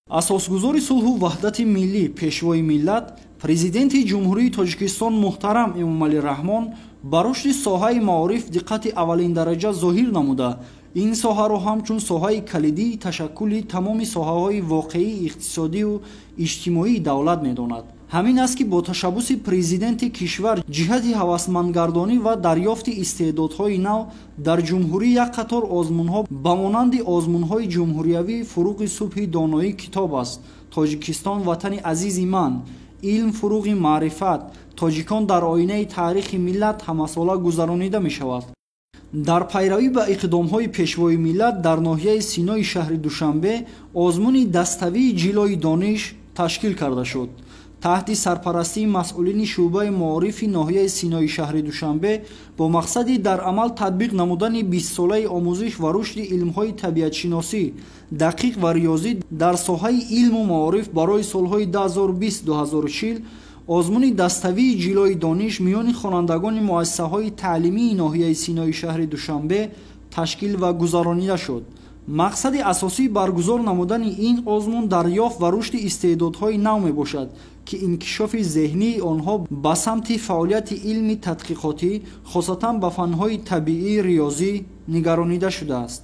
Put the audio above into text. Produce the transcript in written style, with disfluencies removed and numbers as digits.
асосгузори сулҳу ваҳдати миллӣ пешвои миллат президенти ҷумҳурии Тоҷикистон муҳтарам Эмомалӣ Раҳмон ба рушди соҳаи маориф диққати аввалиндараҷа зоҳир намуда, ин соҳаро ҳамчун соҳаи калидии ташаккули тамоми соҳаҳои воқеии иқтисодию иҷтимоии давлат медонад. ҳамин аст ки бо ташаббуси президенти кишвар ҷиҳати ҳавасмандгардонӣ ва дарёфти истеъдодҳои нав дар ҷумҳурӣ як қатор озмунҳо ба монанди озмунҳои ҷумҳуриявӣ фуруғи субҳи доноӣ китоб аст, Тоҷикистон ватани азизи ман, илм фуруғи маърифат, тоҷикон дар оинаи таърихи миллат ҳамасола гузаронида мешавад. дар пайравӣ ба иқдомҳои пешвои миллат дар ноҳияи Синои шаҳри Душанбе озмуни даставии ҷилои дониш ташкил карда шуд. таҳти сарпарастии масъулини шуъбаи маорифи ноҳияи Синои шаҳри Душанбе бо мақсади дар амал татбиқ намудани 20-солаи омӯзиш ва рушди илмҳои табиатшиносӣ, дақиқ ва риёзӣ дар соҳаи илму маориф барои солҳои 2020-2040 озмуни даставии ҷилои дониш миёни хонандагони муассисаҳои таълимии ноҳияи Синои шаҳри Душанбе ташкил ва гузаронида шуд. мақсади асосии баргузор намудани ин озмун дарёфт ва рушди истеъдодҳои нав мебошад, ки инкишофи зеҳнии онҳо ба самти фаъолияти илми тадқиқотӣ, хосатан ба фанҳои табиӣ, риёзӣ нигаронида шудааст.